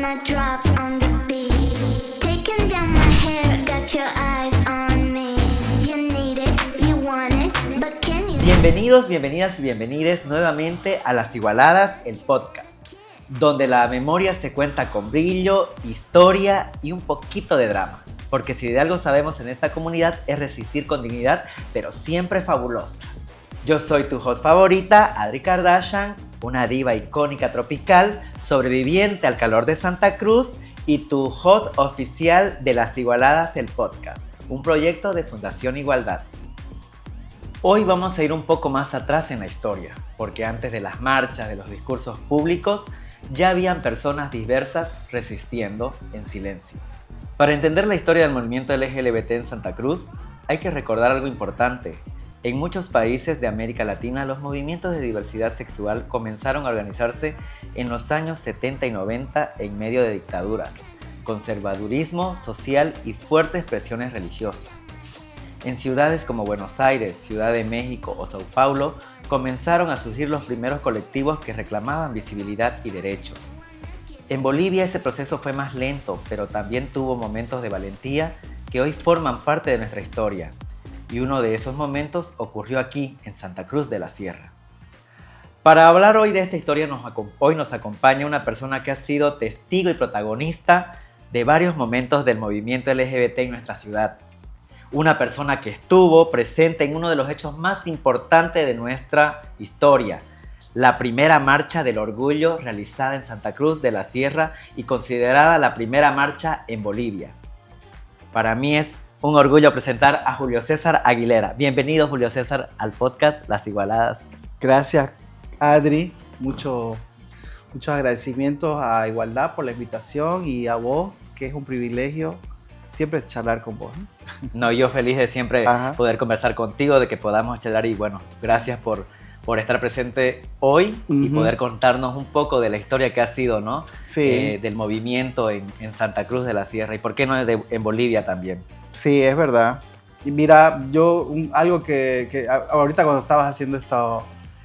wanna drop on the beat. Taking down my hair, got your eyes on me. You need it, you want it, but can you... Bienvenidos, bienvenidas y bienvenides nuevamente a Las Igualadas, el podcast, donde la memoria se cuenta con brillo, historia y un poquito de drama. Porque si de algo sabemos en esta comunidad es resistir con dignidad, pero siempre fabulosas. Yo soy tu hot favorita, Adri Kardashian, una diva icónica tropical, sobreviviente al calor de Santa Cruz y tu hot oficial de Las Igualadas, el podcast, un proyecto de Fundación Igualdad. Hoy vamos a ir un poco más atrás en la historia, porque antes de las marchas, de los discursos públicos, ya habían personas diversas resistiendo en silencio. Para entender la historia del movimiento LGBT en Santa Cruz, hay que recordar algo importante. En muchos países de América Latina, los movimientos de diversidad sexual comenzaron a organizarse en los años 70 y 90 en medio de dictaduras, conservadurismo social y fuertes presiones religiosas. En ciudades como Buenos Aires, Ciudad de México o Sao Paulo, comenzaron a surgir los primeros colectivos que reclamaban visibilidad y derechos. En Bolivia ese proceso fue más lento, pero también tuvo momentos de valentía que hoy forman parte de nuestra historia. Y uno de esos momentos ocurrió aquí, en Santa Cruz de la Sierra. Para hablar hoy de esta historia, hoy nos acompaña una persona que ha sido testigo y protagonista de varios momentos del movimiento LGBT en nuestra ciudad. Una persona que estuvo presente en uno de los hechos más importantes de nuestra historia, la primera marcha del orgullo realizada en Santa Cruz de la Sierra y considerada la primera marcha en Bolivia. Para mí es un orgullo presentar a Julio César Aguilera. Bienvenido, Julio César, al podcast Las Igualadas. Gracias, Adri. Muchos agradecimientos a Igualdad por la invitación y a vos, que es un privilegio siempre charlar con vos. No, yo feliz de siempre poder conversar contigo, de que podamos charlar y bueno, gracias por estar presente hoy y poder contarnos un poco de la historia que ha sido, ¿no? Sí. Del movimiento en Santa Cruz de la Sierra y por qué no en Bolivia también. Sí, es verdad. Y mira, algo que ahorita cuando estabas haciendo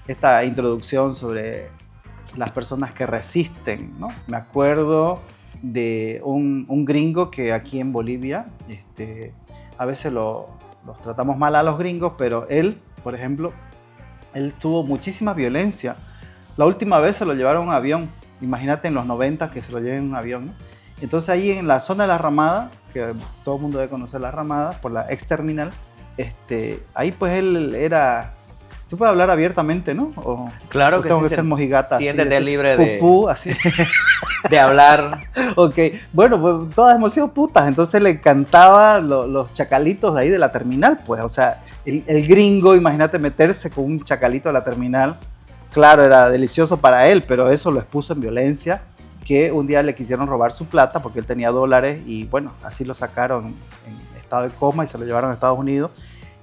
esta introducción sobre las personas que resisten, ¿no? Me acuerdo de un gringo que aquí en Bolivia, a veces los tratamos mal a los gringos, pero él, por ejemplo, él tuvo muchísima violencia. La última vez se lo llevaron en un avión. Imagínate en los 90 que se lo lleven en un avión, ¿no? Entonces ahí en la zona de la Ramada, que todo el mundo debe conocer la Ramada, por la ex terminal, ahí pues él era... ¿Se puede hablar abiertamente, no? Claro que tengo sí. Que ser mojigata. Siéntete libre pupú, así. de hablar. Ok, bueno, pues todas hemos sido putas, entonces le encantaba los chacalitos de ahí de la terminal, pues, o sea, el gringo, imagínate meterse con un chacalito a la terminal, claro, era delicioso para él, pero eso lo expuso en violencia, que un día le quisieron robar su plata porque él tenía dólares y bueno, así lo sacaron en estado de coma y se lo llevaron a Estados Unidos.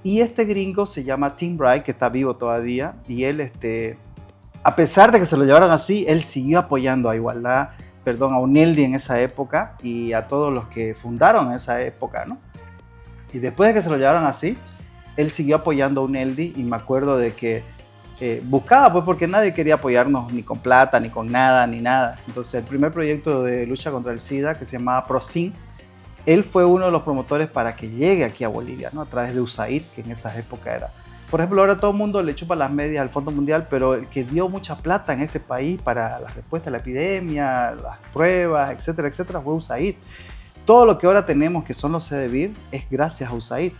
Y este gringo se llama Tim Bright, que está vivo todavía, y él, a pesar de que se lo llevaron así, él siguió apoyando a UNELDI en esa época y a todos los que fundaron esa época, ¿no? Y después de que se lo llevaron así, él siguió apoyando a UNELDI y me acuerdo de que buscaba, pues porque nadie quería apoyarnos ni con plata, ni con nada, ni nada. Entonces el primer proyecto de lucha contra el SIDA, que se llamaba PROCIN, él fue uno de los promotores para que llegue aquí a Bolivia, ¿no? A través de USAID, que en esa época era. Por ejemplo, ahora todo el mundo le chupa las medias al Fondo Mundial, pero el que dio mucha plata en este país para la respuesta a la epidemia, las pruebas, etcétera, etcétera, fue USAID. Todo lo que ahora tenemos, que son los CDBIR, es gracias a USAID.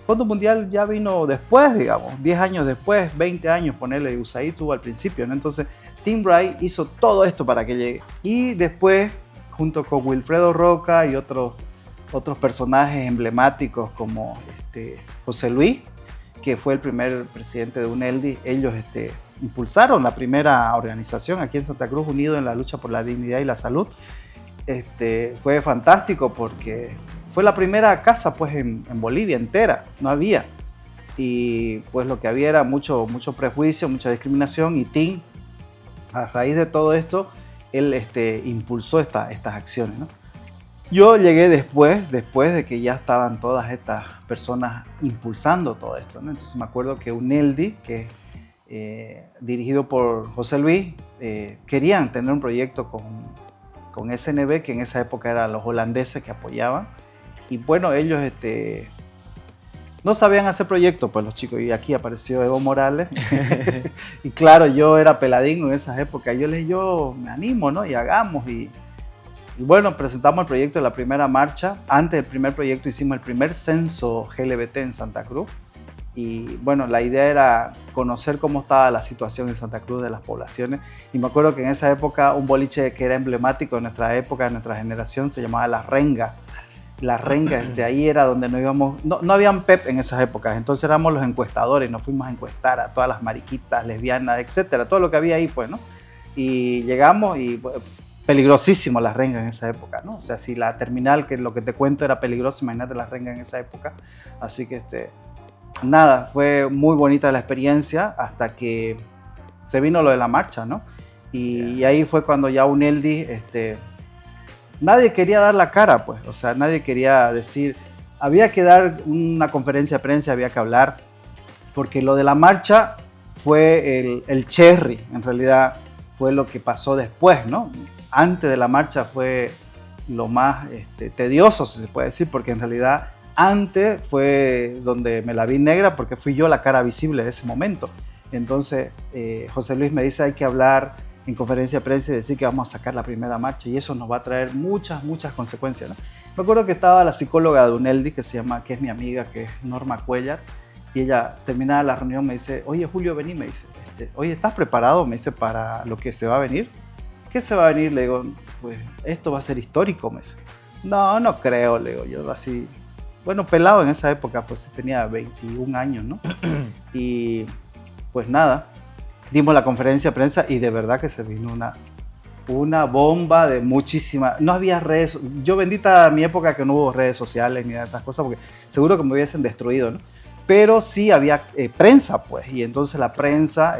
Fondo Mundial ya vino después, digamos, 10 años después, 20 años, ponerle USAID tuvo al principio, ¿no? Entonces, Tim Bright hizo todo esto para que llegue. Y después, junto con Wilfredo Roca y otros personajes emblemáticos como José Luis, que fue el primer presidente de UNELDI, ellos impulsaron la primera organización aquí en Santa Cruz, unido en la lucha por la dignidad y la salud. Fue fantástico porque fue la primera casa pues en Bolivia entera, no había. Y pues lo que había era mucho prejuicio, mucha discriminación, y Tim, a raíz de todo esto, él impulsó estas acciones, ¿no? Yo llegué después de que ya estaban todas estas personas impulsando todo esto, ¿no? Entonces me acuerdo que UNELDI, que dirigido por José Luis, querían tener un proyecto con SNB, que en esa época eran los holandeses que apoyaban. Y bueno, ellos no sabían hacer proyectos, pues los chicos, y aquí apareció Evo Morales. Y claro, yo era peladín en esas épocas. Yo me animo, ¿no? Y hagamos. Y bueno, presentamos el proyecto de la primera marcha. Antes del primer proyecto hicimos el primer censo LGBT en Santa Cruz. Y bueno, la idea era conocer cómo estaba la situación en Santa Cruz de las poblaciones. Y me acuerdo que en esa época un boliche que era emblemático de nuestra época, de nuestra generación, se llamaba La Renga. La Renga, ahí era donde nos íbamos, no habían PEP en esas épocas, entonces éramos los encuestadores, nos fuimos a encuestar a todas las mariquitas, lesbianas, etcétera, todo lo que había ahí, pues, ¿no? Y llegamos y peligrosísimo La Renga en esa época, ¿no? O sea, si la terminal, que lo que te cuento era peligroso, imagínate La Renga en esa época. Así que, nada, fue muy bonita la experiencia hasta que se vino lo de la marcha, ¿no? Y ahí fue cuando ya UNELDI, nadie quería dar la cara, pues, o sea, nadie quería decir, había que dar una conferencia de prensa, había que hablar, porque lo de la marcha fue el cherry, en realidad fue lo que pasó después, ¿no? Antes de la marcha fue lo más tedioso, si se puede decir, porque en realidad antes fue donde me la vi negra, porque fui yo la cara visible de ese momento. Entonces, José Luis me dice, hay que hablar en conferencia de prensa y decir que vamos a sacar la primera marcha y eso nos va a traer muchas consecuencias, ¿no? Me acuerdo que estaba la psicóloga de UNELDI, que es mi amiga, que es Norma Cuellar, y ella, terminada la reunión, me dice, oye, Julio, vení, me dice, oye, ¿estás preparado? Me dice, para lo que se va a venir. ¿Qué se va a venir? Le digo, pues, esto va a ser histórico, me dice. No creo, le digo, yo así, bueno, pelado en esa época, pues tenía 21 años, ¿no? Y pues nada, dimos la conferencia de prensa y de verdad que se vino una bomba de muchísimas. No había redes. Yo bendita mi época que no hubo redes sociales ni de estas cosas porque seguro que me hubiesen destruido, ¿no? Pero sí había prensa, pues. Y entonces la prensa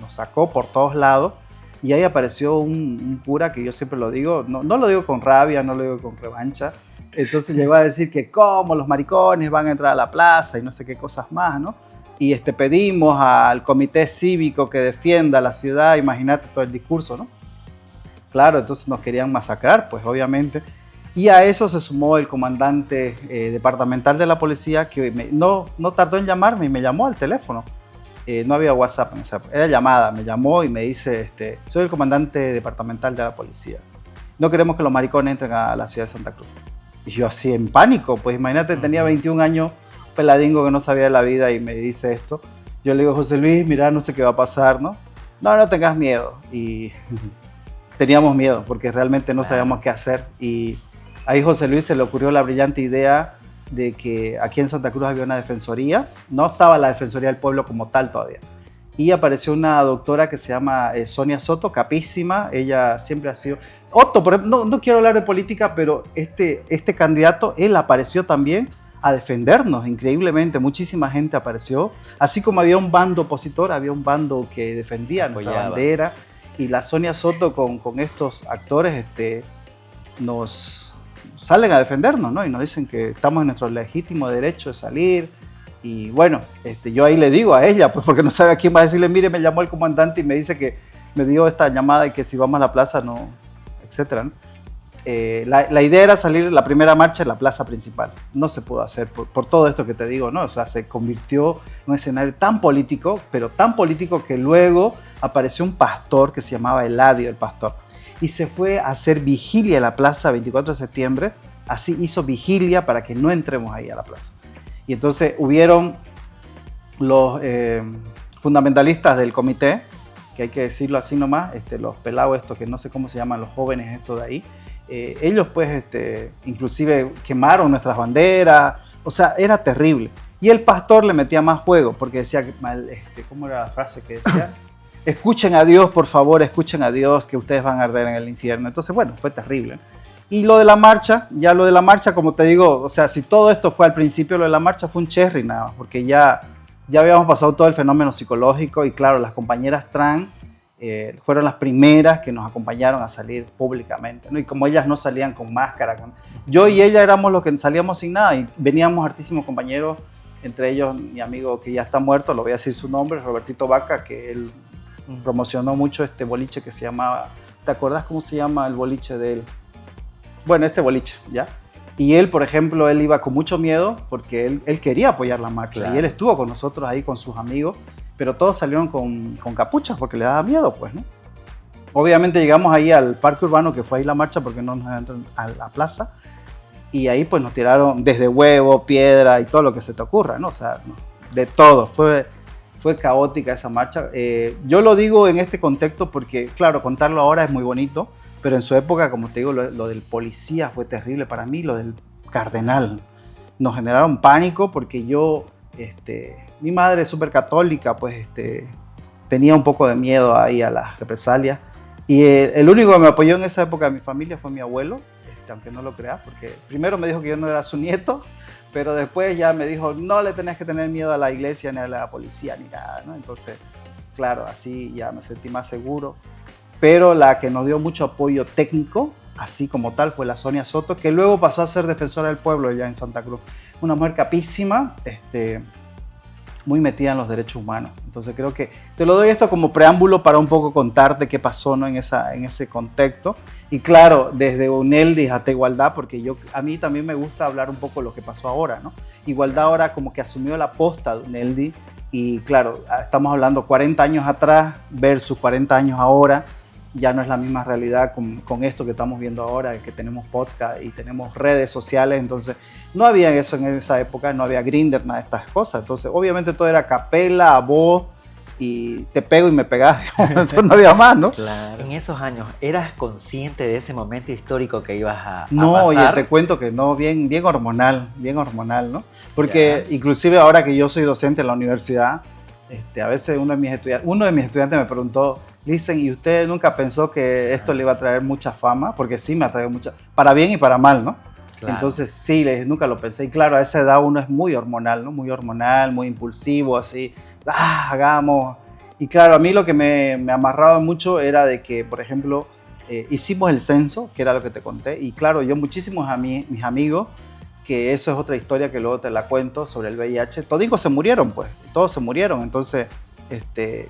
nos sacó por todos lados y ahí apareció un cura que yo siempre lo digo, no lo digo con rabia, no lo digo con revancha. Entonces llegó a decir que cómo los maricones van a entrar a la plaza y no sé qué cosas más, ¿no? Y pedimos al comité cívico que defienda la ciudad, imagínate todo el discurso, ¿no? Claro, entonces nos querían masacrar, pues obviamente. Y a eso se sumó el comandante departamental de la policía, que no tardó en llamarme y me llamó al teléfono. No había WhatsApp en esa época, era llamada, me llamó y me dice, soy el comandante departamental de la policía. No queremos que los maricones entren a la ciudad de Santa Cruz. Y yo así en pánico, pues imagínate, tenía 21 años, peladingo que no sabía de la vida y me dice esto. Yo le digo, José Luis, mira, no sé qué va a pasar, ¿no? No tengas miedo. Y teníamos miedo porque realmente no sabíamos qué hacer. Y ahí José Luis se le ocurrió la brillante idea de que aquí en Santa Cruz había una defensoría. No estaba la Defensoría del Pueblo como tal todavía. Y apareció una doctora que se llama Sonia Soto, capísima. Ella siempre ha sido... Otto, por ejemplo, no quiero hablar de política, pero este candidato, él apareció también a defendernos, increíblemente, muchísima gente apareció, así como había un bando opositor, había un bando que defendía nuestra bandera, y la Sonia Soto con estos actores nos salen a defendernos, ¿no? Y nos dicen que estamos en nuestro legítimo derecho de salir, y bueno, yo ahí le digo a ella, pues porque no sabe a quién va a decirle, mire, me llamó el comandante y me dice que me dio esta llamada y que si vamos a la plaza, no, etcétera, ¿no? La idea era salir la primera marcha en la plaza principal. No se pudo hacer por todo esto que te digo, ¿no? O sea, se convirtió en un escenario tan político, pero tan político que luego apareció un pastor que se llamaba Eladio, el pastor, y se fue a hacer vigilia en la plaza 24 de septiembre. Así hizo vigilia para que no entremos ahí a la plaza. Y entonces hubieron los fundamentalistas del comité, que hay que decirlo así nomás, los pelados estos que no sé cómo se llaman, los jóvenes estos de ahí. Ellos pues inclusive quemaron nuestras banderas, o sea, era terrible. Y el pastor le metía más juego porque decía, ¿cómo era la frase que decía? Escuchen a Dios, por favor, escuchen a Dios, que ustedes van a arder en el infierno. Entonces, bueno, fue terrible. Y lo de la marcha, como te digo, o sea, si todo esto fue al principio, lo de la marcha fue un cherry nada más, porque ya habíamos pasado todo el fenómeno psicológico y claro, las compañeras trans fueron las primeras que nos acompañaron a salir públicamente, ¿no? Y como ellas no salían con máscara, yo y ella éramos los que salíamos sin nada y veníamos hartísimos compañeros, entre ellos mi amigo que ya está muerto, lo voy a decir su nombre, Robertito Vaca, que él promocionó mucho este boliche que se llamaba ¿te acordás cómo se llama el boliche de él? Bueno, este boliche, ¿ya? Y él, por ejemplo, él iba con mucho miedo porque él quería apoyar la marcha. Claro. Y él estuvo con nosotros ahí, con sus amigos, pero todos salieron con capuchas porque le daba miedo, pues, ¿no? Obviamente llegamos ahí al parque urbano, que fue ahí la marcha, porque no nos entran a la plaza. Y ahí pues nos tiraron desde huevo, piedra y todo lo que se te ocurra, ¿no? O sea, de todo. Fue caótica esa marcha. Yo lo digo en este contexto porque, claro, contarlo ahora es muy bonito, pero en su época, como te digo, lo del policía fue terrible para mí, lo del cardenal. Nos generaron pánico porque yo, mi madre es súper católica, pues tenía un poco de miedo ahí a las represalias. Y el único que me apoyó en esa época de mi familia fue mi abuelo, aunque no lo creas, porque primero me dijo que yo no era su nieto, pero después ya me dijo, no le tenés que tener miedo a la iglesia, ni a la policía, ni nada, ¿no? Entonces, claro, así ya me sentí más seguro. Pero la que nos dio mucho apoyo técnico, así como tal, fue la Sonia Soto, que luego pasó a ser defensora del pueblo allá en Santa Cruz. Una mujer capísima, muy metida en los derechos humanos. Entonces creo que te lo doy esto como preámbulo para un poco contarte qué pasó, ¿no? en ese contexto. Y claro, desde UNELDI hasta Igualdad, porque a mí también me gusta hablar un poco de lo que pasó ahora, ¿no? Igualdad ahora como que asumió la posta de UNELDI y claro, estamos hablando 40 años atrás versus 40 años ahora. Ya no es la misma realidad con esto que estamos viendo ahora, que tenemos podcast y tenemos redes sociales. Entonces, no había eso en esa época, no había Grindr, nada de estas cosas. Entonces, obviamente todo era a capela, a voz, y te pego y me pegas. Entonces, no había más, ¿no? Claro. En esos años, ¿eras consciente de ese momento histórico que ibas a No, pasar? oye, te cuento que no, bien hormonal, ¿no? Porque inclusive ahora que yo soy docente en la universidad, a veces uno de mis estudiantes me preguntó, Listen, ¿y usted nunca pensó que esto le iba a traer mucha fama? Porque sí me ha traído mucha, para bien y para mal, ¿no? Claro. Entonces sí, nunca lo pensé. Y claro, a esa edad uno es muy hormonal, ¿no? Muy hormonal, muy impulsivo, así, hagamos. Y claro, a mí lo que me amarraba mucho era de que, por ejemplo, hicimos el censo, que era lo que te conté, y claro, yo muchísimos mis amigos, que eso es otra historia que luego te la cuento sobre el VIH, toditos se murieron, pues, todos se murieron. Entonces,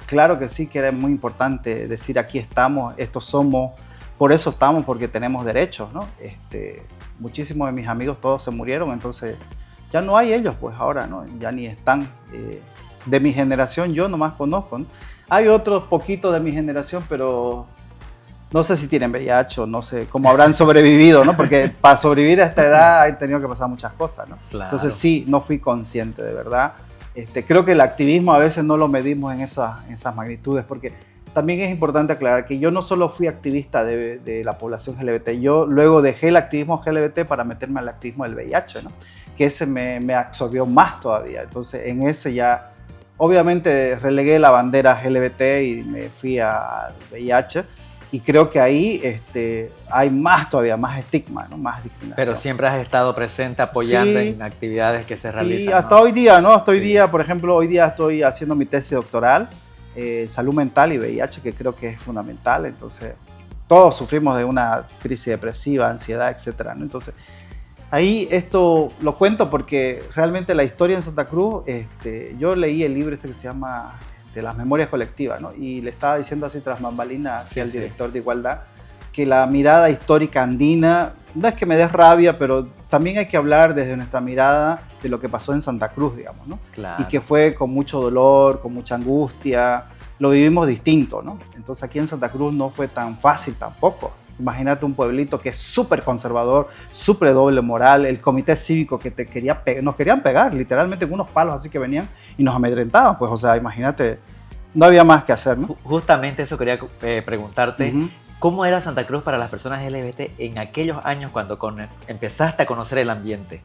claro que sí, que era muy importante decir aquí estamos, estos somos, por eso estamos, porque tenemos derechos, ¿no? Muchísimos de mis amigos todos se murieron, entonces ya no hay ellos, pues ahora, ¿no? Ya ni están. De mi generación yo nomás conozco, ¿no? Hay otros poquitos de mi generación, pero no sé si tienen VIH o no sé cómo habrán sobrevivido, ¿no? Porque para sobrevivir a esta edad han tenido que pasar muchas cosas, ¿no? Claro. Entonces sí, no fui consciente, de verdad. Creo que el activismo a veces no lo medimos en esas magnitudes, porque también es importante aclarar que yo no solo fui activista de la población LGBT, yo luego dejé el activismo LGBT para meterme al activismo del VIH, ¿no? Que ese me absorbió más todavía. Entonces en ese ya, obviamente relegué la bandera LGBT y me fui al VIH. Y creo que ahí hay todavía más estigma, ¿no? Más discriminación. Pero siempre has estado presente apoyando en actividades que se realizan. Sí, hasta hoy día, ¿no? Hasta hoy día, por ejemplo, hoy día estoy haciendo mi tesis doctoral, salud mental y VIH, que creo que es fundamental. Entonces, todos sufrimos de una crisis depresiva, ansiedad, etcétera, ¿no? Entonces, ahí esto lo cuento porque realmente la historia en Santa Cruz, yo leí el libro que se llama Las Memorias Colectivas, ¿no? Y le estaba diciendo así tras bambalinas al director de Igualdad que la mirada histórica andina, no es que me dé rabia, pero también hay que hablar desde nuestra mirada de lo que pasó en Santa Cruz, digamos, ¿no? Claro. Y que fue con mucho dolor, con mucha angustia, lo vivimos distinto, ¿no? Entonces aquí en Santa Cruz no fue tan fácil tampoco. Imagínate un pueblito que es súper conservador, súper doble moral, el comité cívico que nos querían pegar, literalmente con unos palos así que venían y nos amedrentaban, pues, o sea, imagínate, no había más que hacer, ¿no? Justamente eso quería preguntarte, ¿cómo era Santa Cruz para las personas LGBT en aquellos años cuando empezaste a conocer el ambiente?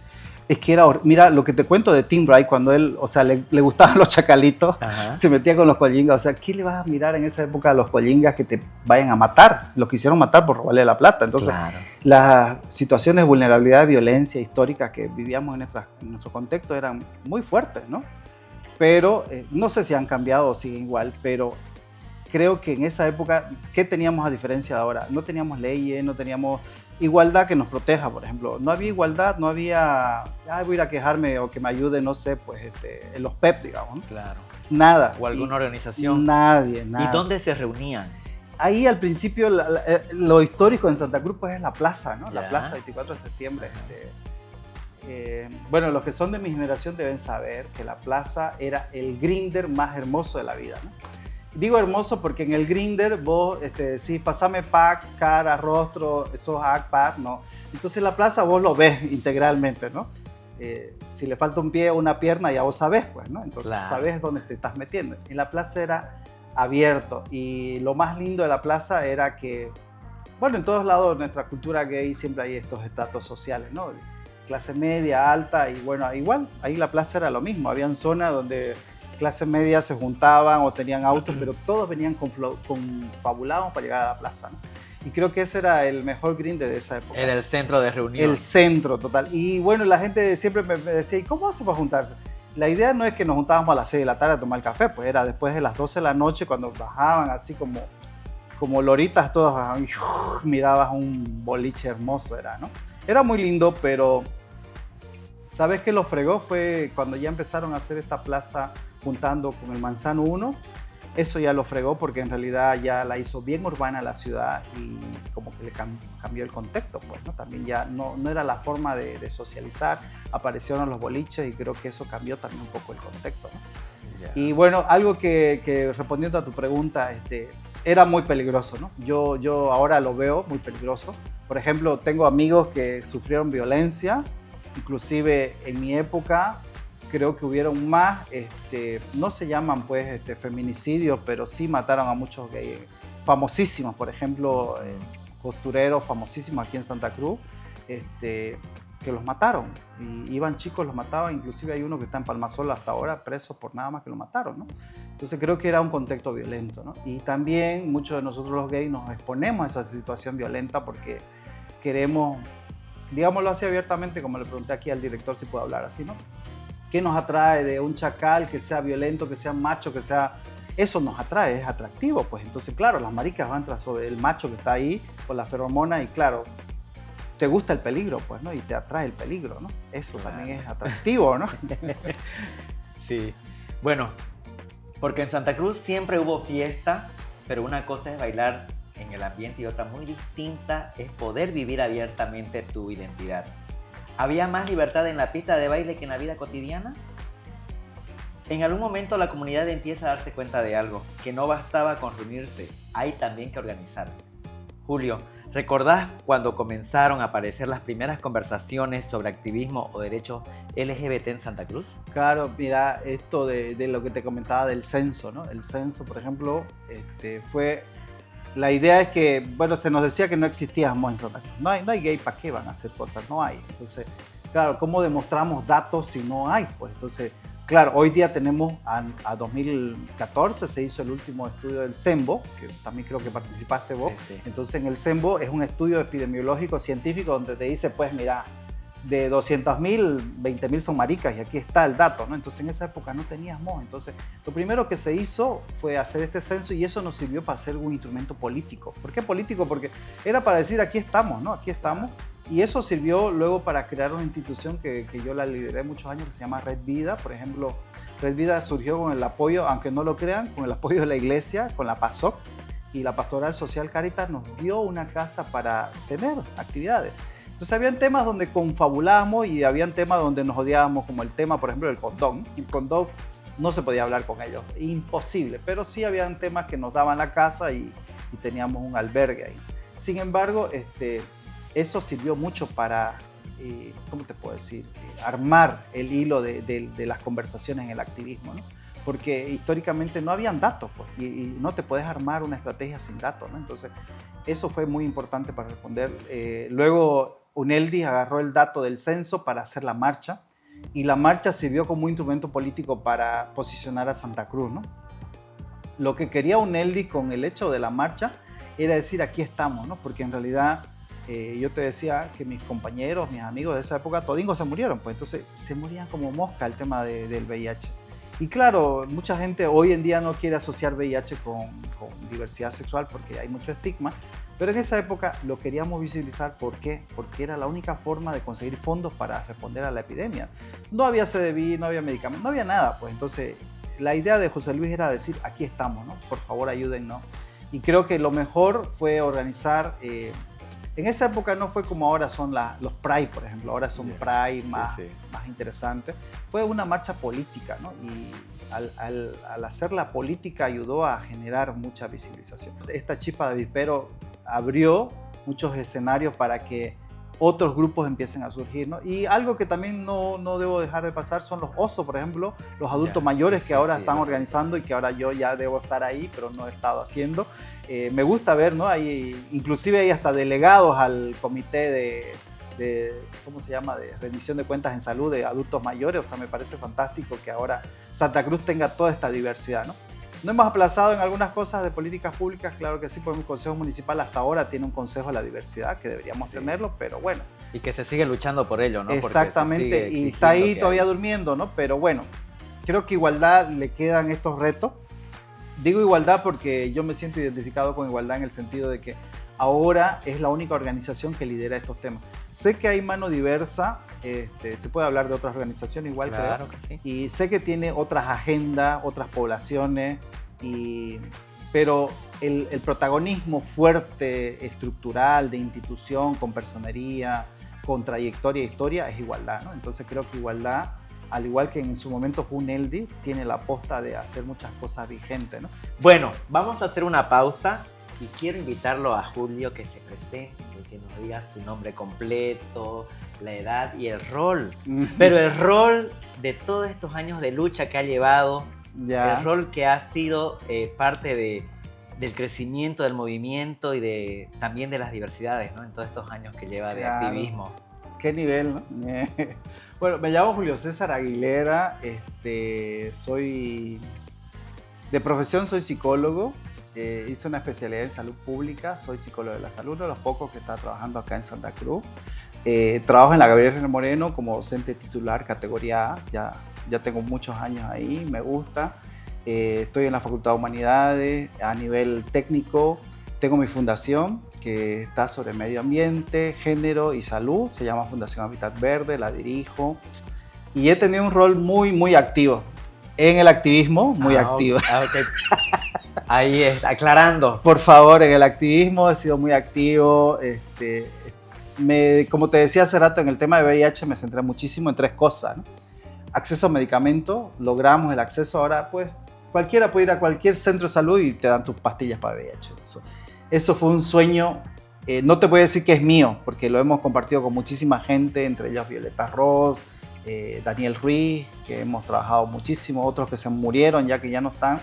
Es que mira, lo que te cuento de Tim Wright, cuando él, o sea, le gustaban los chacalitos, se metía con los collingas, o sea, ¿qué le vas a mirar en esa época a los collingas que te vayan a matar? Los quisieron matar por robarle la plata. Entonces, claro, las situaciones de vulnerabilidad, violencia histórica que vivíamos en nuestro contexto eran muy fuertes, ¿no? Pero, no sé si han cambiado o siguen igual, pero creo que en esa época, ¿qué teníamos a diferencia de ahora? No teníamos leyes, no teníamos igualdad que nos proteja, por ejemplo. No había igualdad, no había, voy a ir a quejarme o que me ayude, no sé, pues en los PEP, digamos, ¿no? Claro. Nada. ¿O alguna organización? Nadie. ¿Y dónde se reunían? ahí al principio lo histórico en Santa Cruz pues es la plaza, ¿no? La Ya. plaza 24 de septiembre. Bueno, los que son de mi generación deben saber que la plaza era el grinder más hermoso de la vida, ¿no? Digo hermoso porque en el grinder vos decís, pasame pack, cara, rostro, esos pack, ¿no? Entonces la plaza vos lo ves integralmente, ¿no? Si le falta un pie o una pierna ya vos sabés, pues, ¿no? Entonces Claro. sabés dónde te estás metiendo. Y la plaza era abierto y lo más lindo de la plaza era que, bueno, en todos lados de nuestra cultura gay siempre hay estos estratos sociales, ¿no? Clase media, alta y bueno, igual, ahí la plaza era lo mismo, habían zonas donde clase media se juntaban o tenían autos, pero todos venían confabulados para llegar a la plaza, ¿no? Y creo que ese era el mejor grinder de esa época. Era el centro de reunión. El centro, total. Y bueno, la gente siempre me decía, ¿y cómo hace para juntarse? La idea no es que nos juntábamos a las 6 de la tarde a tomar café, pues era después de las 12 de la noche cuando bajaban así como loritas todos, bajaban, y mirabas un boliche hermoso, era, ¿no? Era muy lindo, pero ¿sabes qué lo fregó? Fue cuando ya empezaron a hacer esta plaza juntando con el Manzano 1. Eso ya lo fregó porque en realidad ya la hizo bien urbana la ciudad y como que le cambió el contexto, pues, ¿no? También ya no era la forma de socializar, aparecieron los boliches y creo que eso cambió también un poco el contexto, ¿no? Ya. Y bueno, algo que respondiendo a tu pregunta, era muy peligroso, ¿no? Yo ahora lo veo muy peligroso. Por ejemplo, tengo amigos que sufrieron violencia, inclusive en mi época creo que hubieron más, no se llaman pues feminicidios, pero sí mataron a muchos gays famosísimos, por ejemplo, costureros famosísimos aquí en Santa Cruz, que los mataron, y iban chicos, los mataban, inclusive hay uno que está en Palmasol hasta ahora preso por nada más que lo mataron, ¿no? Entonces creo que era un contexto violento, ¿no? Y también muchos de nosotros los gays nos exponemos a esa situación violenta porque queremos, digámoslo así abiertamente, como le pregunté aquí al director si puedo hablar así, ¿no? ¿Qué nos atrae de un chacal que sea violento, que sea macho, que sea... Eso nos atrae, es atractivo, pues. Entonces, claro, las maricas van tras sobre el macho que está ahí con la feromona y, claro, te gusta el peligro, pues, ¿no? Y te atrae el peligro, ¿no? Eso también es atractivo, ¿no? Sí. Bueno, porque en Santa Cruz siempre hubo fiesta, pero una cosa es bailar en el ambiente y otra muy distinta es poder vivir abiertamente tu identidad. ¿Había más libertad en la pista de baile que en la vida cotidiana? En algún momento la comunidad empieza a darse cuenta de algo, que no bastaba con reunirse, hay también que organizarse. Julio, ¿recordás cuando comenzaron a aparecer las primeras conversaciones sobre activismo o derechos LGBT en Santa Cruz? Claro, mira, esto de lo que te comentaba del censo, ¿no? El censo, por ejemplo, fue... La idea es que, bueno, se nos decía que no existíamos en Santa Cruz. No hay gay, ¿para qué van a hacer cosas? No hay. Entonces, claro, ¿cómo demostramos datos si no hay? Pues entonces, claro, hoy día tenemos, a 2014 se hizo el último estudio del CEMBO, que también creo que participaste vos. Sí, sí. Entonces, en el CEMBO es un estudio epidemiológico científico donde te dice, pues mira, de 200.000, 20.000 son maricas y aquí está el dato, ¿no? Entonces en esa época no teníamos. Entonces lo primero que se hizo fue hacer este censo y eso nos sirvió para hacer un instrumento político. ¿Por qué político? Porque era para decir aquí estamos, ¿no? Aquí estamos. Y eso sirvió luego para crear una institución que yo la lideré muchos años que se llama Red Vida. Por ejemplo, Red Vida surgió con el apoyo, aunque no lo crean, con el apoyo de la iglesia, con la PASOC, y la Pastoral Social Caritas nos dio una casa para tener actividades. Entonces habían temas donde confabulábamos y habían temas donde nos odiábamos, como el tema, por ejemplo, del condón. El condón no se podía hablar con ellos, imposible, pero sí habían temas que nos daban la casa y teníamos un albergue ahí. Sin embargo, eso sirvió mucho para, ¿cómo te puedo decir? Armar el hilo de las conversaciones en el activismo, ¿no? Porque históricamente no habían datos, pues, y no te puedes armar una estrategia sin datos, ¿no? Entonces, eso fue muy importante para responder. Luego, UNELDI agarró el dato del censo para hacer la marcha, y la marcha sirvió como instrumento político para posicionar a Santa Cruz, ¿no? Lo que quería UNELDI con el hecho de la marcha era decir, aquí estamos, ¿no? Porque en realidad yo te decía que mis compañeros, mis amigos de esa época, todingos se murieron, pues entonces se morían como mosca el tema del VIH. Y claro, mucha gente hoy en día no quiere asociar VIH con diversidad sexual porque hay mucho estigma, pero en esa época lo queríamos visibilizar. ¿Por qué? Porque era la única forma de conseguir fondos para responder a la epidemia. No había CDB, no había medicamentos, no había nada, pues entonces la idea de José Luis era decir, aquí estamos, ¿no? Por favor ayúdennos. Y creo que lo mejor fue organizar, en esa época no fue como ahora son los Pride, por ejemplo, ahora son Pride más interesantes. Fue una marcha política, ¿no? Y al hacer la política ayudó a generar mucha visibilización. Esta chispa de avispero abrió muchos escenarios para que otros grupos empiecen a surgir, ¿no? Y algo que también no debo dejar de pasar son los osos, por ejemplo, los adultos mayores que ahora están organizando y que ahora yo ya debo estar ahí, pero no he estado haciendo. Me gusta ver, ¿no? Inclusive hay hasta delegados al comité de ¿cómo se llama?, de rendición de cuentas en salud de adultos mayores. O sea, me parece fantástico que ahora Santa Cruz tenga toda esta diversidad, ¿no? No hemos aplazado en algunas cosas de políticas públicas, claro que sí, porque el Consejo Municipal hasta ahora tiene un Consejo de la Diversidad, que deberíamos tenerlo, pero bueno. Y que se sigue luchando por ello, ¿no? Exactamente, y está ahí todavía durmiendo, ¿no? Pero bueno, creo que Igualdad le quedan estos retos. Digo Igualdad porque yo me siento identificado con Igualdad en el sentido de que ahora es la única organización que lidera estos temas. Sé que hay mano diversa, se puede hablar de otras organizaciones igual, claro creo. Que sí. Y sé que tiene otras agendas, otras poblaciones, pero el protagonismo fuerte, estructural, de institución, con personería, con trayectoria e historia, es Igualdad, ¿no? Entonces creo que Igualdad, al igual que en su momento fue un ELDI, tiene la aposta de hacer muchas cosas vigentes, ¿no? Bueno, vamos a hacer una pausa y quiero invitarlo a Julio que se presente, que nos diga su nombre completo, la edad y el rol. Pero el rol de todos estos años de lucha que ha llevado, el rol que ha sido parte del crecimiento del movimiento y también de las diversidades, ¿no? En todos estos años que lleva de activismo. ¿Qué nivel, no? Bueno, me llamo Julio César Aguilera, soy de profesión, soy psicólogo, hice una especialidad en salud pública, soy psicólogo de la salud, uno de los pocos que está trabajando acá en Santa Cruz. Trabajo en la Gabriel René Moreno como docente titular categoría A, ya tengo muchos años ahí, me gusta. Estoy en la Facultad de Humanidades a nivel técnico, tengo mi fundación que está sobre medio ambiente, género y salud, se llama Fundación Hábitat Verde, la dirijo y he tenido un rol muy, muy activo en el activismo, muy activo. Okay. Ahí está, aclarando. Por favor, en el activismo he sido muy activo, como te decía hace rato, en el tema de VIH me centré muchísimo en 3 cosas, ¿no? Acceso a medicamentos, logramos el acceso, ahora pues cualquiera puede ir a cualquier centro de salud y te dan tus pastillas para VIH. Eso fue un sueño, no te voy a decir que es mío, porque lo hemos compartido con muchísima gente, entre ellos Violeta Ross, Daniel Ruiz, que hemos trabajado muchísimo, otros que se murieron ya que ya no están.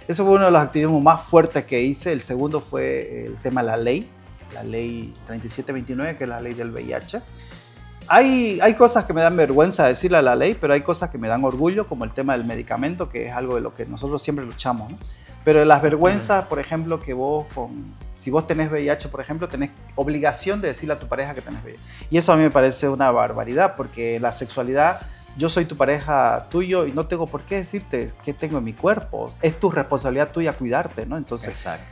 Eso fue uno de los activismos más fuertes que hice. El segundo fue el tema de la ley 3729, que es la ley del VIH. Hay cosas que me dan vergüenza decirle a la ley, pero hay cosas que me dan orgullo, como el tema del medicamento, que es algo de lo que nosotros siempre luchamos, ¿no? Pero las vergüenzas, por ejemplo, que si vos tenés VIH, por ejemplo, tenés obligación de decirle a tu pareja que tenés VIH. Y eso a mí me parece una barbaridad, porque la sexualidad, yo soy tu pareja tuyo y no tengo por qué decirte qué tengo en mi cuerpo. Es tu responsabilidad tuya cuidarte, ¿no? Entonces, exacto.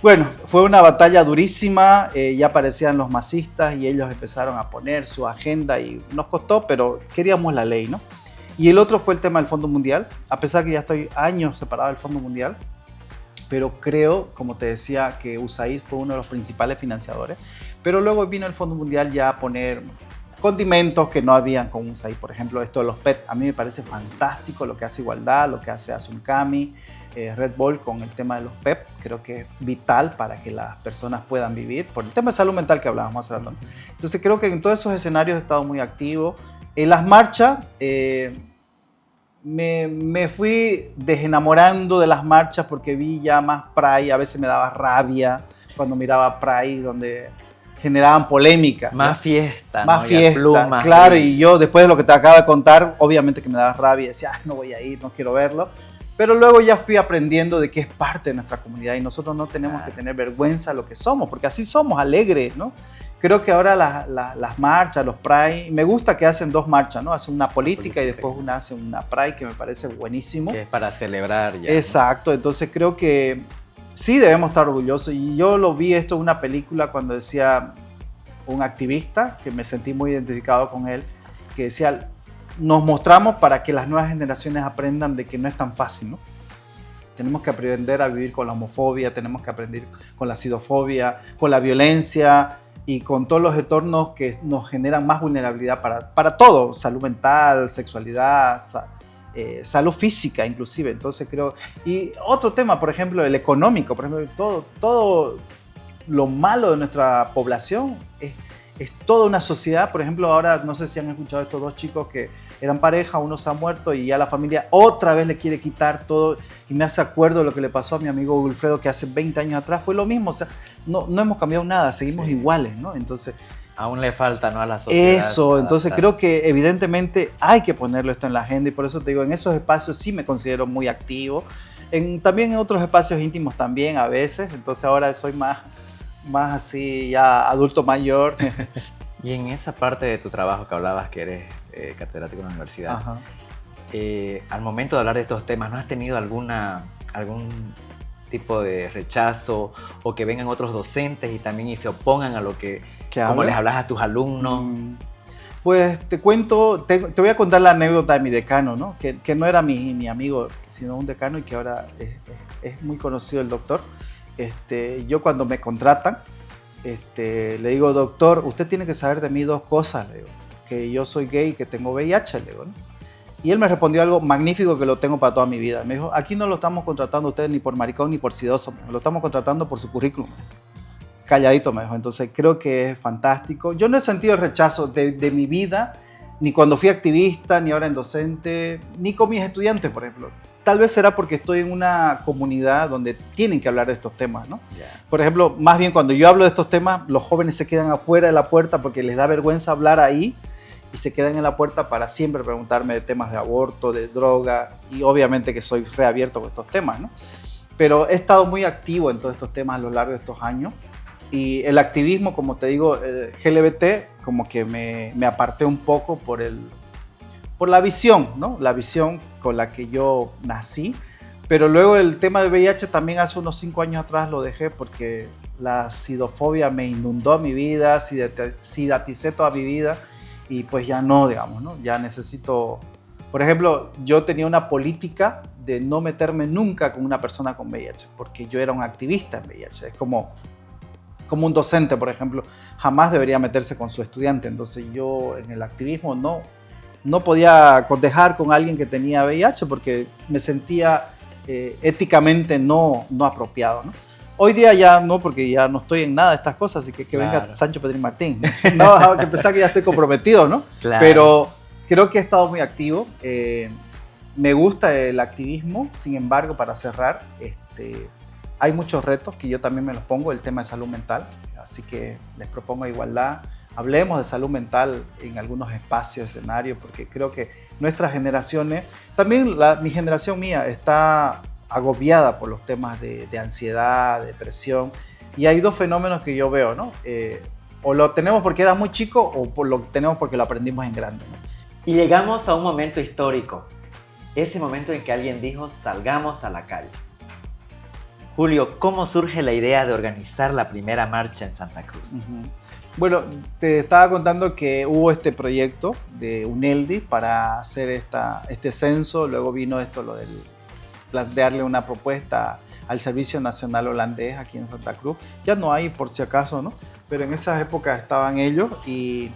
Bueno, fue una batalla durísima, ya aparecían los masistas y ellos empezaron a poner su agenda y nos costó, pero queríamos la ley, ¿no? Y el otro fue el tema del Fondo Mundial, a pesar que ya estoy años separado del Fondo Mundial, pero creo, como te decía, que USAID fue uno de los principales financiadores, pero luego vino el Fondo Mundial ya a poner condimentos que no habían con USAID, por ejemplo, esto de los PET, a mí me parece fantástico lo que hace Igualdad, lo que hace Azuncami, Red Bull con el tema de los PEP, creo que es vital para que las personas puedan vivir, por el tema de salud mental que hablábamos hace rato. Entonces creo que en todos esos escenarios he estado muy activo. En las marchas me fui desenamorando de las marchas porque vi ya más Pride, a veces me daba rabia cuando miraba Pride donde generaban polémica. Más fiesta, más ¿no? fiesta, plumas, claro, y yo después de lo que te acabo de contar, obviamente que me daba rabia, decía, no voy a ir, no quiero verlo. Pero luego ya fui aprendiendo de que es parte de nuestra comunidad y nosotros no tenemos que tener vergüenza de lo que somos, porque así somos, alegres, ¿no? Creo que ahora las marchas, los Pride, me gusta que hacen 2 marchas, ¿no? Hacen una política y después una hace una Pride, que me parece buenísimo. Que es para celebrar ya. Exacto, ¿no? Entonces creo que sí debemos estar orgullosos. Y yo lo vi esto en una película cuando decía un activista, que me sentí muy identificado con él, que decía, nos mostramos para que las nuevas generaciones aprendan de que no es tan fácil, ¿no? Tenemos que aprender a vivir con la homofobia, tenemos que aprender con la sidofobia, con la violencia y con todos los entornos que nos generan más vulnerabilidad para todo, salud mental, sexualidad, salud física inclusive. Entonces creo, y otro tema, por ejemplo, el económico, por ejemplo, todo lo malo de nuestra población es toda una sociedad. Por ejemplo, ahora no sé si han escuchado estos dos chicos que eran pareja, uno se ha muerto y ya la familia otra vez le quiere quitar todo, y me hace acuerdo de lo que le pasó a mi amigo Wilfredo, que hace 20 años atrás fue lo mismo. O sea, no hemos cambiado nada, seguimos iguales, ¿no? Entonces, aún le falta, ¿no?, a la sociedad. Eso, entonces creo que evidentemente hay que ponerlo esto en la agenda, y por eso te digo, en esos espacios sí me considero muy activo, también en otros espacios íntimos también a veces. Entonces ahora soy más así ya adulto mayor. Y en esa parte de tu trabajo que hablabas, que eres catedrático en la universidad, Ajá. Al momento de hablar de estos temas, ¿no has tenido algún tipo de rechazo, o que vengan otros docentes y también se opongan a lo que como les hablas a tus alumnos? Pues te cuento, te voy a contar la anécdota de mi decano, ¿no? Que no era mi amigo, sino un decano, y que ahora es muy conocido, el doctor. Yo cuando me contratan, le digo: doctor, usted tiene que saber de mí dos cosas, le digo, que yo soy gay y que tengo VIH, le digo, ¿no? Y él me respondió algo magnífico que lo tengo para toda mi vida. Me dijo: aquí no lo estamos contratando a usted ni por maricón ni por sidoso, lo estamos contratando por su currículum. Calladito me dijo. Entonces creo que es fantástico. Yo no he sentido el rechazo de mi vida, ni cuando fui activista, ni ahora en docente, ni con mis estudiantes, por ejemplo. Tal vez será porque estoy en una comunidad donde tienen que hablar de estos temas, ¿no? Yeah. Por ejemplo, más bien cuando yo hablo de estos temas, los jóvenes se quedan afuera de la puerta porque les da vergüenza hablar ahí, y se quedan en la puerta para siempre preguntarme de temas de aborto, de droga, y obviamente que soy reabierto con estos temas, ¿no? Pero he estado muy activo en todos estos temas a lo largo de estos años, y el activismo, como te digo, LGBT, como que me aparté un poco por la visión, ¿no? La visión con la que yo nací. Pero luego el tema del VIH también hace unos 5 años atrás lo dejé, porque la sidofobia me inundó mi vida, sidaticé toda mi vida, y pues ya no, digamos, ¿no? Ya necesito... Por ejemplo, yo tenía una política de no meterme nunca con una persona con VIH, porque yo era un activista en VIH. Es como un docente, por ejemplo, jamás debería meterse con su estudiante. Entonces yo en el activismo no podía cotejar con alguien que tenía VIH, porque me sentía éticamente no apropiado, ¿no? Hoy día ya no, porque ya no estoy en nada de estas cosas, así que claro. Venga Sancho Pedrín Martín. No, que pensar que ya estoy comprometido, ¿no? Claro. Pero creo que he estado muy activo. Me gusta el activismo. Sin embargo, para cerrar, hay muchos retos que yo también me los pongo, el tema de salud mental. Así que les propongo igualdad. Hablemos de salud mental en algunos espacios, escenarios, porque creo que nuestras generaciones, también mi generación mía, está agobiada por los temas de ansiedad, depresión, y hay dos fenómenos que yo veo, ¿no? O lo tenemos porque era muy chico, o lo tenemos porque lo aprendimos en grande, ¿no? Y llegamos a un momento histórico, ese momento en que alguien dijo: salgamos a la calle. Julio, ¿cómo surge la idea de organizar la primera marcha en Santa Cruz? Bueno, te estaba contando que hubo este proyecto de UNELDI para hacer este censo. Luego vino lo del plantearle una propuesta al Servicio Nacional Holandés aquí en Santa Cruz. Ya no hay, por si acaso, ¿no? Pero en esas épocas estaban ellos y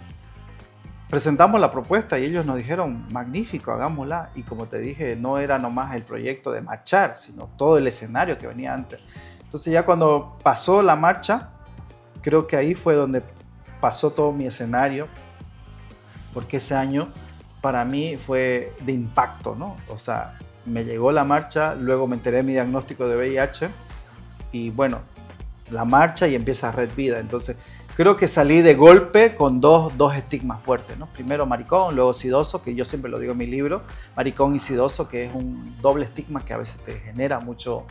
presentamos la propuesta, y ellos nos dijeron: magnífico, hagámosla. Y como te dije, no era nomás el proyecto de marchar, sino todo el escenario que venía antes. Entonces ya cuando pasó la marcha, creo que ahí fue donde pasó todo mi escenario, porque ese año para mí fue de impacto, ¿no? O sea, me llegó la marcha, luego me enteré de mi diagnóstico de VIH, y bueno, la marcha, y empieza Red Vida. Entonces creo que salí de golpe con dos estigmas fuertes, ¿no? Primero maricón, luego sidoso, que yo siempre lo digo en mi libro, maricón y sidoso, que es un doble estigma que a veces te genera mucho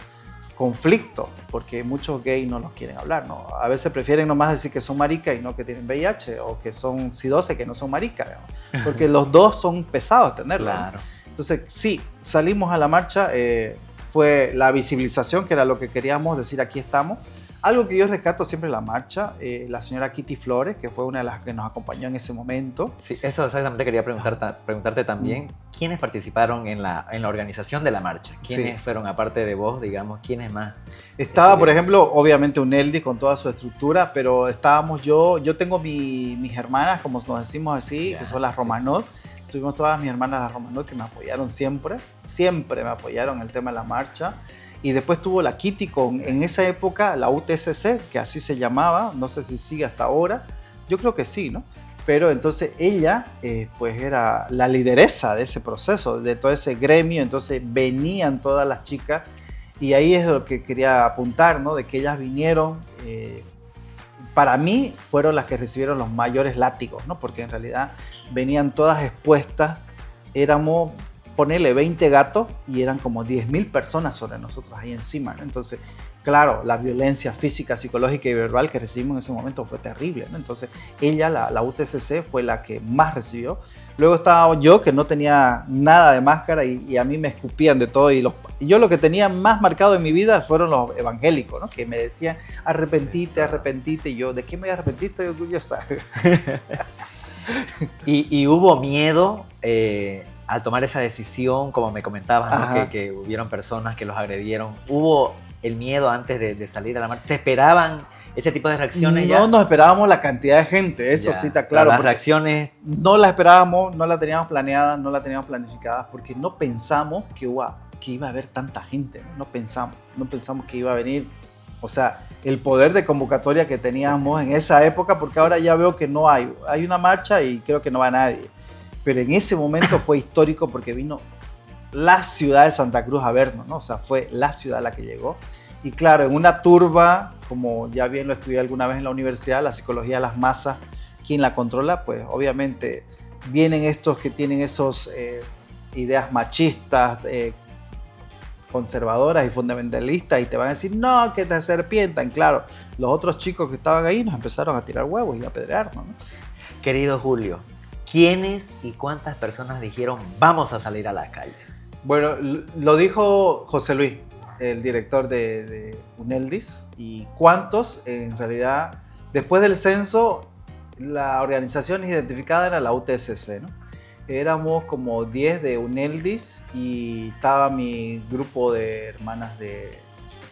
conflicto, porque muchos gays no los quieren hablar, ¿no? A veces prefieren nomás decir que son maricas y no que tienen VIH, o que son sidosas y que no son maricas, digamos, porque los dos son pesados tenerlo. Claro. ¿No? Entonces, sí, salimos a la marcha, fue la visibilización, que era lo que queríamos, decir: aquí estamos. Algo que yo rescato siempre en la marcha, la señora Kitty Flores, que fue una de las que nos acompañó en ese momento. Sí, eso exactamente quería preguntarte también. ¿Quiénes participaron en la organización de la marcha? ¿Quiénes fueron, aparte de vos, digamos, quiénes más? Estaba, por ejemplo, obviamente Uneldis con toda su estructura, pero estábamos yo tengo mis hermanas, como nos decimos así, que son las Romanot. Tuvimos todas mis hermanas las Romanot que me apoyaron siempre me apoyaron en el tema de la marcha. Y después tuvo la Kitty en esa época, la UTSC, que así se llamaba, no sé si sigue hasta ahora, yo creo que sí, ¿no? Pero entonces ella, pues era la lideresa de ese proceso, de todo ese gremio, entonces venían todas las chicas, y ahí es lo que quería apuntar, ¿no? De que ellas vinieron, para mí fueron las que recibieron los mayores látigos, ¿no? Porque en realidad venían todas expuestas, éramos, ponerle 20 gatos y eran como 10.000 personas sobre nosotros ahí encima, ¿no? Entonces, claro, la violencia física, psicológica y verbal que recibimos en ese momento fue terrible, ¿no? Entonces, ella, la UTSC, fue la que más recibió. Luego estaba yo, que no tenía nada de máscara y a mí me escupían de todo. Y yo lo que tenía más marcado en mi vida fueron los evangélicos, ¿no? Que me decían, arrepentite, arrepentite. Y yo, ¿de qué me voy a arrepentir? Estoy orgullosa. ¿Y hubo miedo al tomar esa decisión, como me comentabas, ¿no? que hubieron personas que los agredieron? ¿Hubo el miedo antes de salir a la marcha? ¿Se esperaban ese tipo de reacciones? No nos esperábamos la cantidad de gente, eso sí está claro. Las reacciones... No las esperábamos, no la teníamos planeada, no la teníamos planificada, porque no pensamos que iba a haber tanta gente, no pensamos que iba a venir. O sea, el poder de convocatoria que teníamos en esa época, porque ahora ya veo que no hay una marcha y creo que no va nadie. Pero en ese momento fue histórico porque vino la ciudad de Santa Cruz a vernos, ¿no? O sea, fue la ciudad la que llegó. Y claro, en una turba, como ya bien lo estudié alguna vez en la universidad, la psicología de las masas, ¿quién la controla? Pues obviamente vienen estos que tienen esos ideas machistas, conservadoras y fundamentalistas, y te van a decir, no, que te serpientan. Claro, los otros chicos que estaban ahí nos empezaron a tirar huevos y a apedrearnos, ¿no? Querido Julio, ¿quiénes y cuántas personas dijeron vamos a salir a las calles? Bueno, lo dijo José Luis, el director de Uneldis, y cuántos, en realidad, después del censo, la organización identificada era la UTSC, ¿no? Éramos como 10 de Uneldis y estaba mi grupo de hermanas de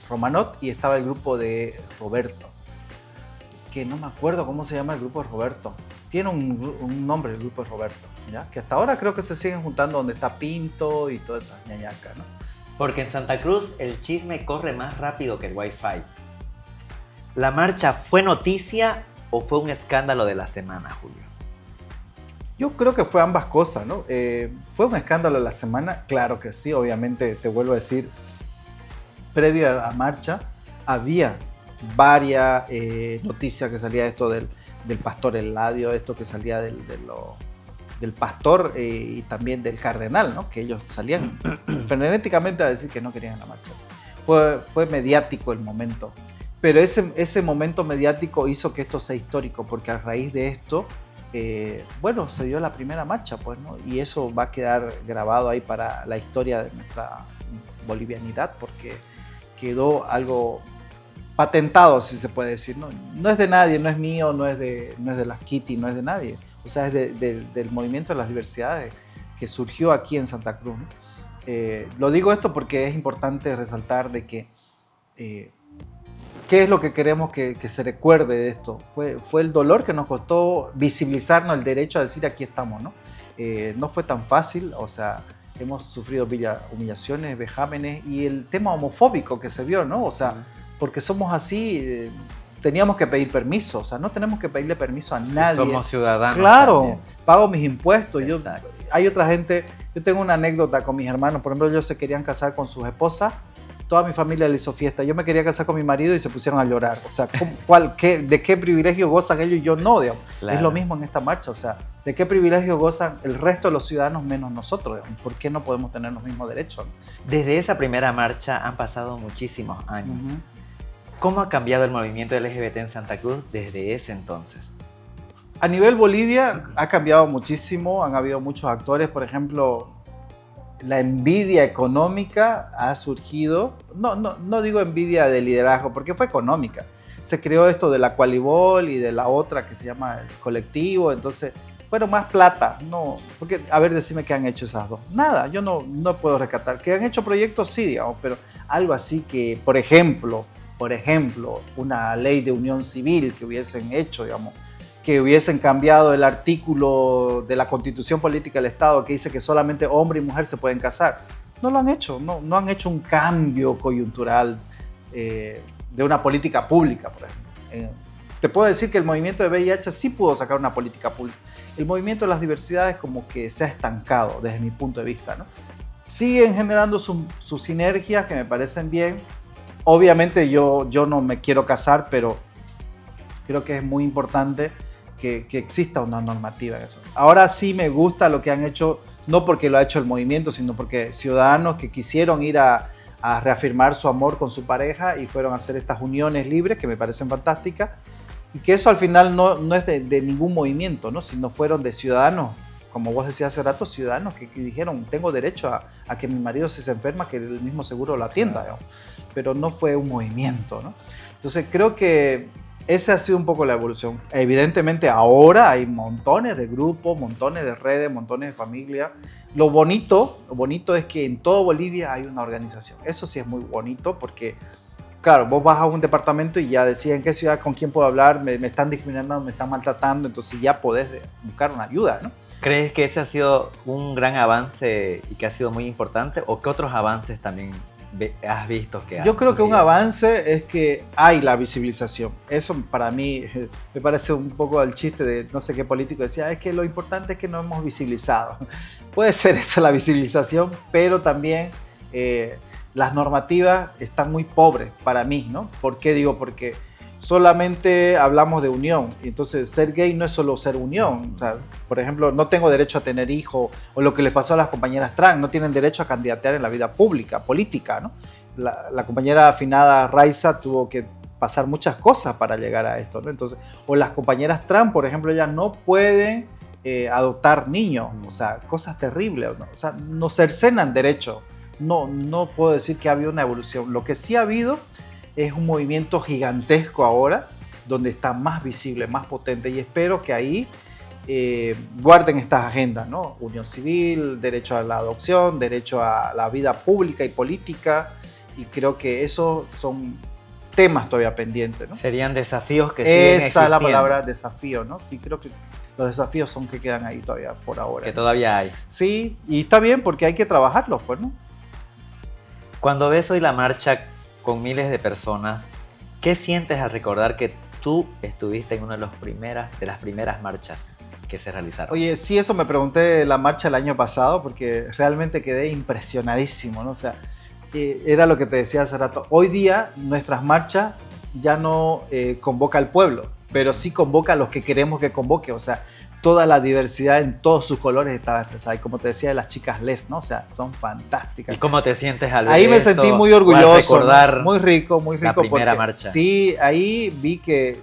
Romanot y estaba el grupo de Roberto, que no me acuerdo cómo se llama el grupo de Roberto. Tiene un nombre el grupo de Roberto, ¿ya? Que hasta ahora creo que se siguen juntando donde está Pinto y toda esta ñañaca, ¿no? Porque en Santa Cruz el chisme corre más rápido que el Wi-Fi. ¿La marcha fue noticia o fue un escándalo de la semana, Julio? Yo creo que fue ambas cosas, ¿no? ¿Fue un escándalo de la semana? Claro que sí, obviamente, te vuelvo a decir, previo a la marcha había varias noticias que salía esto del pastor Eladio, esto que salía del pastor y también del cardenal, ¿no? Que ellos salían frenéticamente a decir que no querían la marcha. Fue mediático el momento, pero ese momento mediático hizo que esto sea histórico, porque a raíz de esto, bueno, se dio la primera marcha, pues, ¿no? Y eso va a quedar grabado ahí para la historia de nuestra bolivianidad, porque quedó algo patentado, si se puede decir, ¿no? No es de nadie, no es mío, no es de las Kitty, no es de nadie. O sea, es del movimiento de las diversidades que surgió aquí en Santa Cruz, ¿no? Lo digo esto porque es importante resaltar de que ¿qué es lo que queremos que se recuerde de esto? Fue el dolor que nos costó visibilizarnos el derecho a decir aquí estamos, ¿no? No fue tan fácil, o sea, hemos sufrido humillaciones, vejámenes y el tema homofóbico que se vio, ¿no? O sea, porque somos así, teníamos que pedir permiso, o sea, no tenemos que pedirle permiso a nadie. Somos ciudadanos. Claro, también. Pago mis impuestos. Hay otra gente, yo tengo una anécdota con mis hermanos, por ejemplo, ellos se querían casar con sus esposas, toda mi familia le hizo fiesta, yo me quería casar con mi marido y se pusieron a llorar, o sea, ¿de qué privilegio gozan ellos y yo no, digamos? Claro. Es lo mismo en esta marcha, o sea, ¿de qué privilegio gozan el resto de los ciudadanos menos nosotros, digamos? ¿Por qué no podemos tener los mismos derechos? Desde esa primera marcha han pasado muchísimos años. Uh-huh. ¿Cómo ha cambiado el movimiento LGBT en Santa Cruz desde ese entonces? A nivel Bolivia ha cambiado muchísimo, han habido muchos actores, por ejemplo, la envidia económica ha surgido, no digo envidia de liderazgo, porque fue económica, se creó esto de la Qualibol y de la otra que se llama el colectivo, entonces, bueno, más plata, no, porque, a ver, decime qué han hecho esas dos. Nada, yo no puedo rescatar. Que han hecho proyectos, sí, digamos, pero algo así que, por ejemplo, una ley de unión civil que hubiesen hecho, digamos, que hubiesen cambiado el artículo de la Constitución Política del Estado que dice que solamente hombre y mujer se pueden casar. No lo han hecho, no han hecho un cambio coyuntural de una política pública, por ejemplo. Te puedo decir que el movimiento de VIH sí pudo sacar una política pública. El movimiento de las diversidades como que se ha estancado desde mi punto de vista, ¿no? Siguen generando sus sinergias que me parecen bien. Obviamente yo no me quiero casar, pero creo que es muy importante que exista una normativa en eso. Ahora sí me gusta lo que han hecho, no porque lo ha hecho el movimiento, sino porque ciudadanos que quisieron ir a reafirmar su amor con su pareja y fueron a hacer estas uniones libres que me parecen fantásticas, y que eso al final no es de ningún movimiento, ¿no? Sino fueron de ciudadanos, como vos decías hace rato, ciudadanos que dijeron, tengo derecho a que mi marido si se enferma, que el mismo seguro lo atienda, digamos. Pero no fue un movimiento, ¿no? Entonces creo que esa ha sido un poco la evolución. Evidentemente ahora hay montones de grupos, montones de redes, montones de familias. Lo bonito es que en todo Bolivia hay una organización. Eso sí es muy bonito porque, claro, vos vas a un departamento y ya decís en qué ciudad, con quién puedo hablar, me están discriminando, me están maltratando, entonces ya podés buscar una ayuda, ¿no? ¿Crees que ese ha sido un gran avance y que ha sido muy importante? ¿O qué otros avances también has visto que Yo creo que un avance es que hay la visibilización. Eso para mí me parece un poco el chiste de no sé qué político decía, es que lo importante es que no hemos visibilizado. Puede ser esa la visibilización, pero también las normativas están muy pobres para mí, ¿no? ¿Por qué digo? Porque solamente hablamos de unión. Entonces, ser gay no es solo ser unión. O sea, por ejemplo, no tengo derecho a tener hijos, o lo que les pasó a las compañeras trans, no tienen derecho a candidatear en la vida pública, política, ¿no? La compañera afinada Raiza tuvo que pasar muchas cosas para llegar a esto, ¿no? Entonces, o las compañeras trans, por ejemplo, ellas no pueden adoptar niños, o sea, cosas terribles, ¿no? O sea, nos cercenan derechos. No puedo decir que ha habido una evolución. Lo que sí ha habido es un movimiento gigantesco ahora, donde está más visible, más potente, y espero que ahí guarden estas agendas, ¿no? Unión civil, derecho a la adopción, derecho a la vida pública y política, y creo que esos son temas todavía pendientes, ¿no? Serían desafíos que siguen Esa es la existiendo. palabra, desafío, ¿no? Sí, creo que los desafíos son que quedan ahí todavía por ahora. Que todavía hay. Sí, y está bien porque hay que trabajarlos, pues, ¿no? Cuando ves hoy la marcha con miles de personas, ¿qué sientes al recordar que tú estuviste en una de las primeras marchas que se realizaron? Oye, sí, eso me pregunté en la marcha el año pasado porque realmente quedé impresionadísimo, ¿no? O sea, era lo que te decía hace rato. Hoy día nuestras marchas ya no convoca al pueblo, pero sí convoca a los que queremos que convoque. O sea, toda la diversidad en todos sus colores estaba expresada. Y como te decía, las chicas les, ¿no? O sea, son fantásticas. ¿Y cómo te sientes al ver ahí me eso? sentí muy ¿O al orgulloso, recordar ¿no? Muy rico. la primera porque marcha? Sí, ahí vi que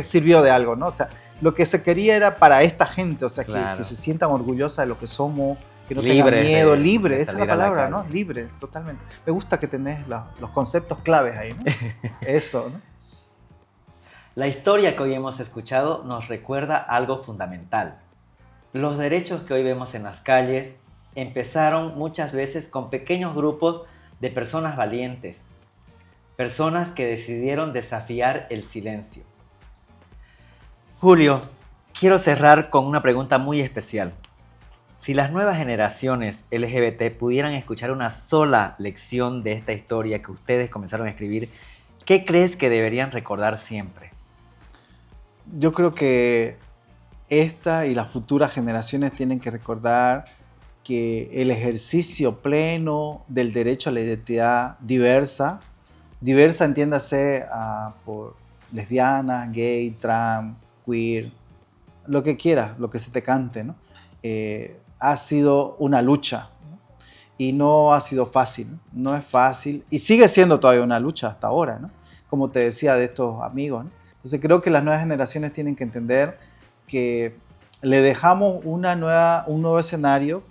sirvió de algo, ¿no? O sea, lo que se quería era para esta gente, o sea, Claro. que se sientan orgullosas de lo que somos, que no Libres tengan miedo, de libre, esa es la salir a la palabra, ¿no? calle. Libre, totalmente. Me gusta que tenés los conceptos claves ahí, ¿no? Eso, ¿no? La historia que hoy hemos escuchado nos recuerda algo fundamental. Los derechos que hoy vemos en las calles empezaron muchas veces con pequeños grupos de personas valientes, personas que decidieron desafiar el silencio. Julio, quiero cerrar con una pregunta muy especial. Si las nuevas generaciones LGBT pudieran escuchar una sola lección de esta historia que ustedes comenzaron a escribir, ¿qué crees que deberían recordar siempre? Yo creo que esta y las futuras generaciones tienen que recordar que el ejercicio pleno del derecho a la identidad diversa entiéndase por lesbianas, gay, trans, queer, lo que quieras, lo que se te cante, ¿no? Ha sido una lucha, ¿no? Y no ha sido fácil, no es fácil, y sigue siendo todavía una lucha hasta ahora, ¿no? Como te decía de estos amigos, ¿no? Entonces creo que las nuevas generaciones tienen que entender que le dejamos un nuevo escenario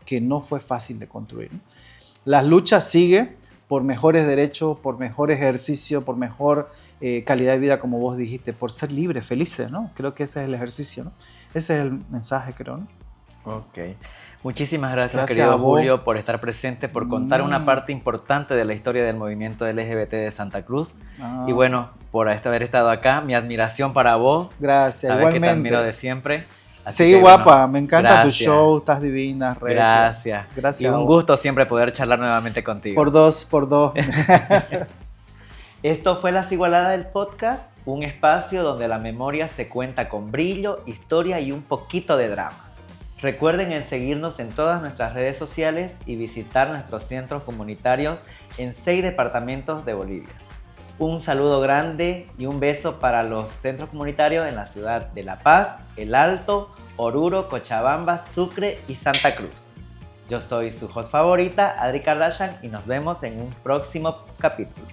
que no fue fácil de construir, ¿no? Las luchas siguen por mejores derechos, por mejor ejercicio, por mejor calidad de vida, como vos dijiste, por ser libres, felices, ¿no? Creo que ese es el ejercicio, ¿no? Ese es el mensaje, creo, ¿no? Ok. Muchísimas gracias, Gracias querido a vos. Julio, por estar presente, por contar una parte importante de la historia del movimiento LGBT de Santa Cruz. Ah, Y bueno, por haber estado acá, mi admiración para vos. gracias, Sabes que te igualmente. admiro de siempre. Así Sí, que, guapa, bueno, me encanta tu gracias. show, estás divina, regia. Gracias. Gracias Y a un vos. gusto siempre poder charlar nuevamente contigo. Por dos. Esto fue Las Igualadas del Podcast, un espacio donde la memoria se cuenta con brillo, historia y un poquito de drama. Recuerden en seguirnos en todas nuestras redes sociales y visitar nuestros centros comunitarios en 6 departamentos de Bolivia. Un saludo grande y un beso para los centros comunitarios en la ciudad de La Paz, El Alto, Oruro, Cochabamba, Sucre y Santa Cruz. Yo soy su host favorita, Adri Kardashian, y nos vemos en un próximo capítulo.